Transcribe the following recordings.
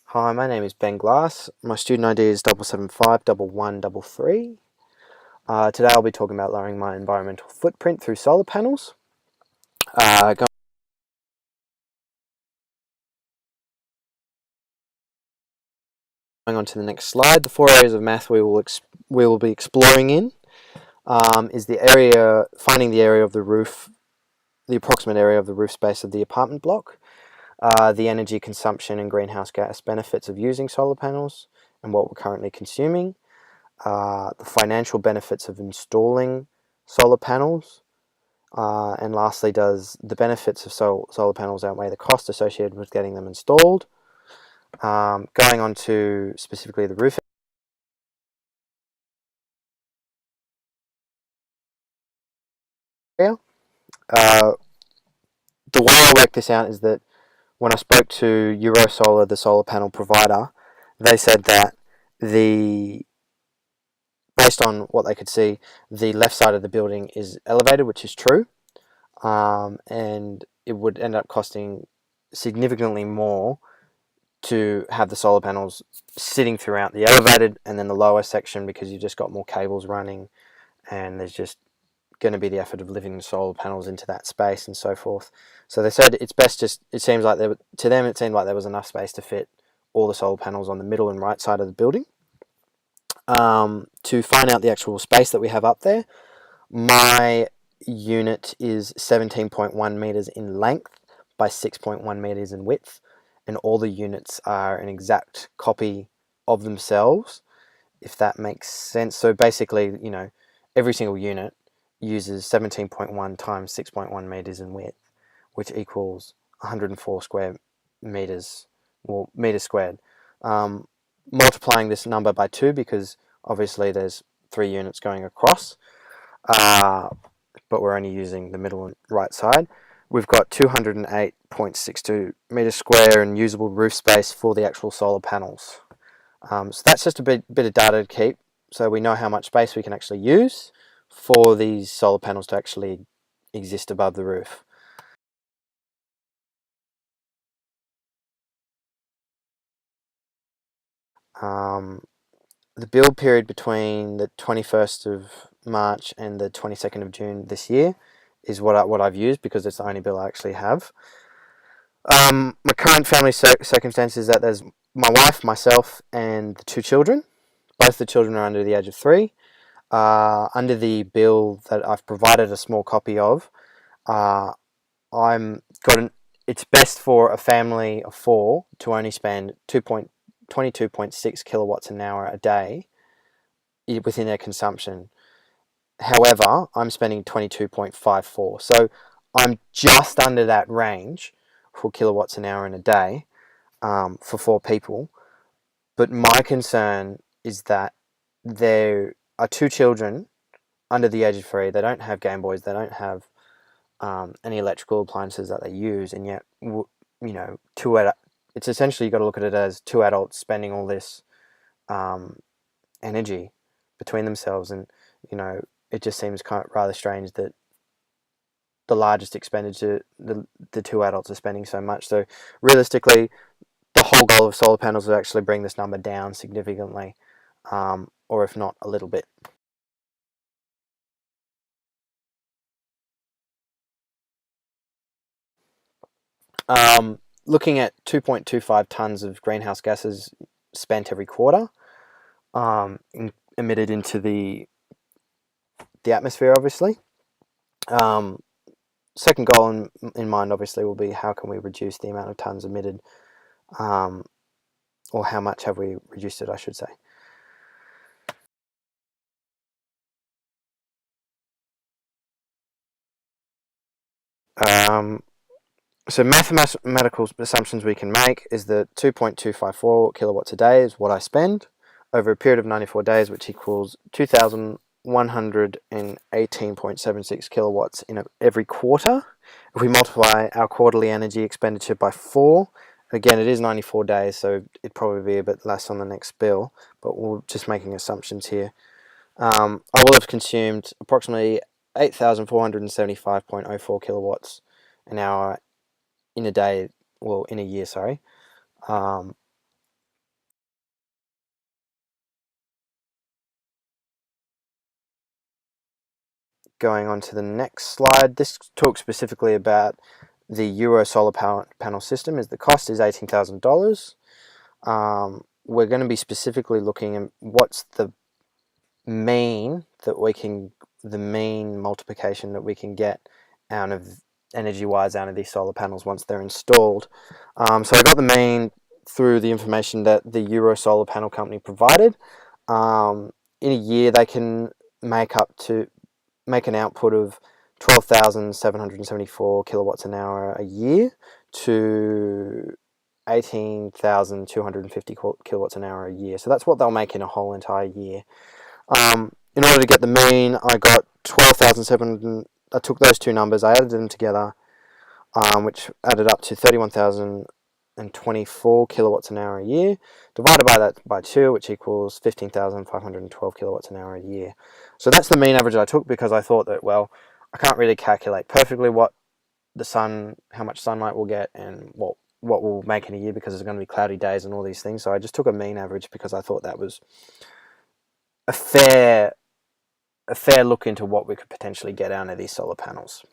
Hi, my name is Ben Glass. My student ID is 7751133. Today I'll be talking about lowering my environmental footprint through solar panels. Going on to the next slide, the four areas of math we will be exploring in is finding the area of the roof, the approximate area of the roof space of the apartment block, the energy consumption and greenhouse gas benefits of using solar panels and what we're currently consuming, the financial benefits of installing solar panels, and lastly, does the benefits of solar panels outweigh the cost associated with getting them installed? Going on to specifically the roof area. The way I worked this out is that when I spoke to Eurosolar, the solar panel provider, they said that based on what they could see, the left side of the building is elevated, which is true, and it would end up costing significantly more to have the solar panels sitting throughout the elevated and then the lower section, because you've just got more cables running and there's just going to be the effort of living the solar panels into that space and so forth. So they said it's best it seemed like there was enough space to fit all the solar panels on the middle and right side of the building. To find out the actual space that we have up there, my unit is 17.1 meters in length by 6.1 meters in width, and all the units are an exact copy of themselves, if that makes sense. So basically, every single unit uses 17.1 times 6.1 meters in width, which equals 104 square meters, well, meters squared. Multiplying this number by 2, because obviously there's 3 units going across, but we're only using the middle and right side. We've got 208.62 meters square in usable roof space for the actual solar panels. So that's just a bit of data to keep, so we know how much space we can actually use for these solar panels to actually exist above the roof. The build period between the 21st of March and the 22nd of June this year is what I've used, because it's the only bill I actually have. My current family circumstance is that there's my wife, myself, and the 2 children. Both the children are under the age of 3. Under the bill that I've provided a small copy of, it's best for a family of 4 to only spend 22.6 kilowatts an hour a day within their consumption. However, I'm spending 22.54, so I'm just under that range for kilowatts an hour in a day for 4 people. But my concern is that there are 2 children under the age of 3. They don't have Game Boys. They don't have any electrical appliances that they use, and yet, it's essentially, you've got to look at it as 2 adults spending all this energy between themselves, and it just seems rather strange that the largest expenditure, the 2 adults are spending so much. So realistically, the whole goal of solar panels is actually bring this number down significantly, or if not a little bit. Looking at 2.25 tons of greenhouse gases spent every quarter, emitted into the atmosphere, obviously. Second goal in mind, obviously, will be how can we reduce the amount of tons emitted, or how much have we reduced it, I should say. So mathematical assumptions we can make is that 2.254 kilowatts a day is what I spend over a period of 94 days, which equals 2,118.76 kilowatts in every quarter. If we multiply our quarterly energy expenditure by 4, again, it is 94 days, so it'd probably be a bit less on the next bill, but we're just making assumptions here. I will have consumed approximately 8,475.04 kilowatts an hour in a day, well, in a year, sorry. going on to the next slide, this talks specifically about the Euro solar panel system. The cost is $18,000. We're going to be specifically looking at what's the mean multiplication that we can get out of energy-wise out of these solar panels once they're installed. So I got the mean through the information that the Euro solar panel company provided. In a year, they can make an output of 12,774 kilowatts an hour a year to 18,250 kilowatts an hour a year. So that's what they'll make in a whole entire year. In order to get the mean, I got 12,700. I took those two numbers, I added them together, which added up to 31,024 kilowatts an hour a year, divided by that by 2, which equals 15,512 kilowatts an hour a year. So that's the mean average I took, because I thought that, well, I can't really calculate perfectly how much sunlight we'll get and what we'll make in a year, because there's going to be cloudy days and all these things. So I just took a mean average because I thought that was a fair look into what we could potentially get out of these solar panels.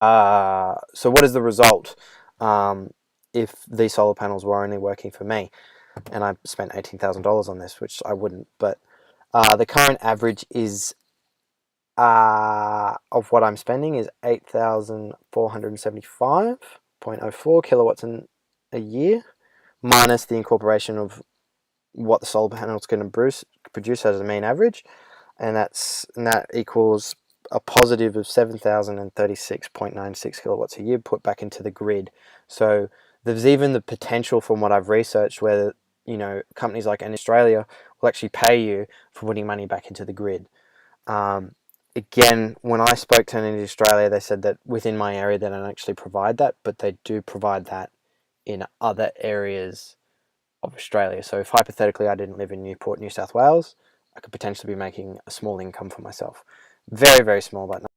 So what is the result if these solar panels were only working for me and I spent $18,000 on this, which I wouldn't, but the current average is of what I'm spending is 8,475.04 kilowatts a year, minus the incorporation of what the solar panels can produce as a mean average, and that equals a positive of 7,036.96 kilowatts a year put back into the grid. So there's even the potential, from what I've researched, where companies like in Australia will actually pay you for putting money back into the grid. Again, when I spoke to Energy Australia, they said that within my area they don't actually provide that, but they do provide that in other areas of Australia. So if hypothetically I didn't live in Newport, New South Wales, I could potentially be making a small income for myself. Very, very small, but not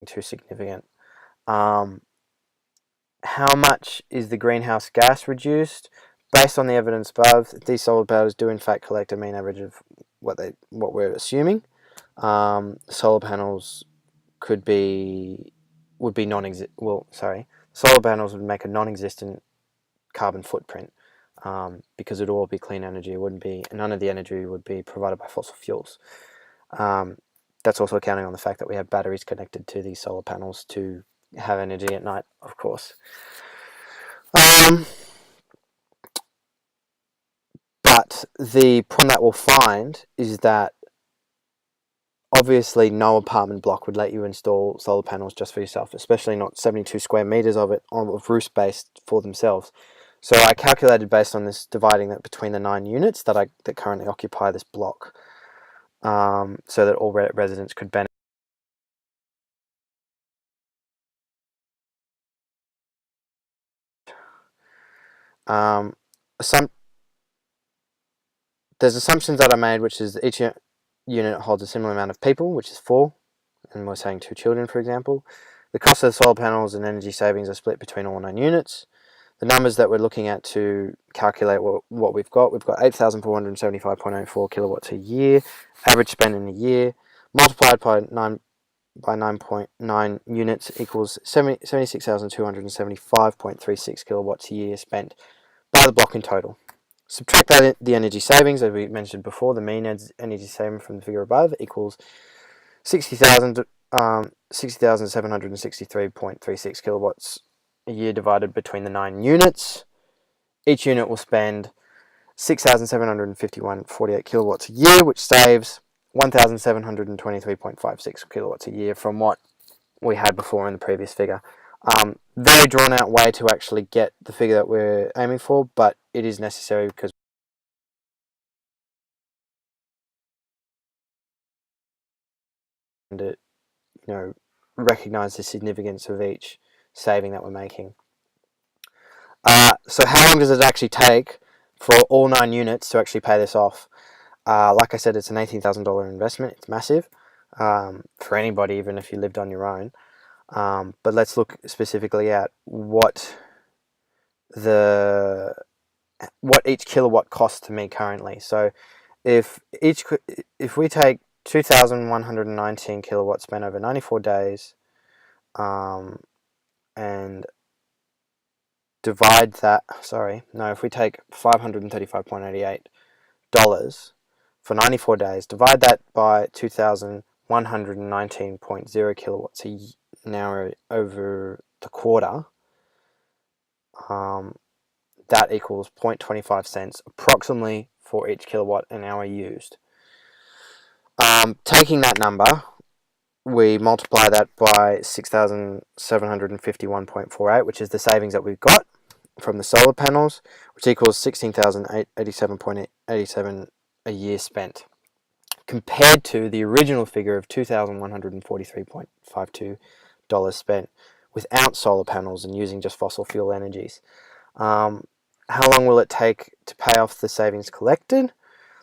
too significant. How much is the greenhouse gas reduced? Based on the evidence above, these solar panels do in fact collect a mean average of what we're assuming. Solar panels would make a non-existent carbon footprint, because it would all be clean energy. None of the energy would be provided by fossil fuels. That's also accounting on the fact that we have batteries connected to these solar panels to have energy at night, of course. But the problem that we'll find is that obviously no apartment block would let you install solar panels just for yourself, especially not 72 square meters of roof space for themselves. So I calculated based on this, dividing that between the 9 units that currently occupy this block, so that all residents could benefit. There's assumptions that I made, which is each unit holds a similar amount of people, which is 4, and we're saying 2 children, for example. The cost of the solar panels and energy savings are split between all 9 units. The numbers that we're looking at to calculate what we've got 8,475.04 kilowatts a year, average spend in a year, multiplied by 9.9 units equals 76,275.36 kilowatts a year spent by the block in total. Subtract that the energy savings, as we mentioned before, the mean energy saving from the figure above equals 60,763.36 kilowatts a year divided between the 9 units. Each unit will spend 6,751.48 kilowatts a year, which saves 1,723.56 kilowatts a year from what we had before in the previous figure. Very drawn out way to actually get the figure that we're aiming for, but it is necessary because to recognize the significance of each saving that we're making. So how long does it actually take for all 9 units to actually pay this off? Like I said, it's an $18,000 investment. It's massive for anybody, even if you lived on your own. But let's look specifically at what each kilowatt costs to me currently. So if we take 2,119 kilowatts spent over 94 days, and divide that, if we take $535.88 for 94 days, divide that by 2,119.0 kilowatts an hour over the quarter, that equals 0.25 cents approximately for each kilowatt an hour used. Taking that number, we multiply that by 6,751.48, which is the savings that we've got from the solar panels, which equals 16,087.87 a year spent, compared to the original figure of $2,143.52 spent without solar panels and using just fossil fuel energies. How long will it take to pay off the savings collected?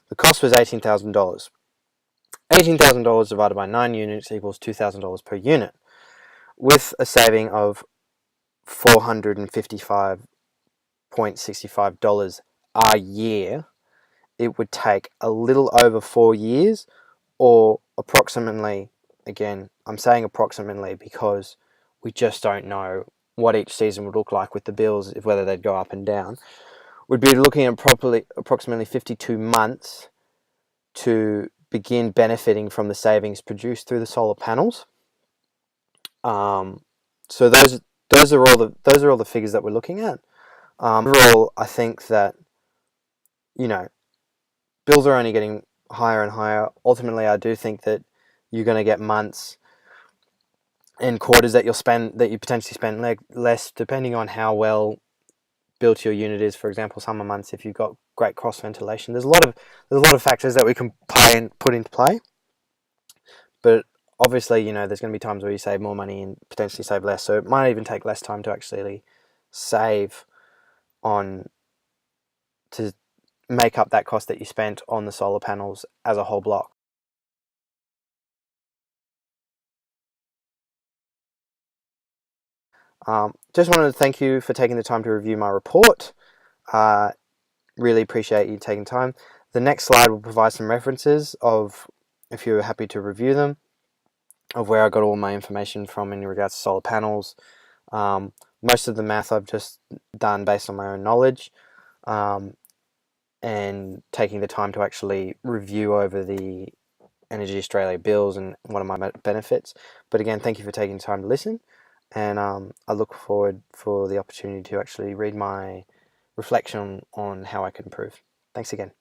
The cost was $18,000. $18,000 divided by 9 units equals $2,000 per unit, with a saving of $455.65 a year. It would take a little over 4 years, or approximately, again, I'm saying approximately because we just don't know what each season would look like with the bills, whether they'd go up and down. We'd be looking at approximately 52 months to begin benefiting from the savings produced through the solar panels. So those are all the figures that we're looking at. Overall, I think that bills are only getting higher and higher. Ultimately, I do think that you're going to get months and quarters that you potentially spend less, depending on how well built your unit is. For example, summer months, if you've got great cross ventilation, there's a lot of factors that we can put into play. But obviously, there's going to be times where you save more money and potentially save less. So it might even take less time to actually save to make up that cost that you spent on the solar panels as a whole block. Just wanted to thank you for taking the time to review my report. Really appreciate you taking time. The next slide will provide some references of, if you're happy to review them, of where I got all my information from in regards to solar panels. Most of the math I've just done based on my own knowledge, and taking the time to actually review over the Energy Australia bills and what are my benefits. But again, thank you for taking the time to listen, and I look forward for the opportunity to actually read my reflection on how I can improve. Thanks again.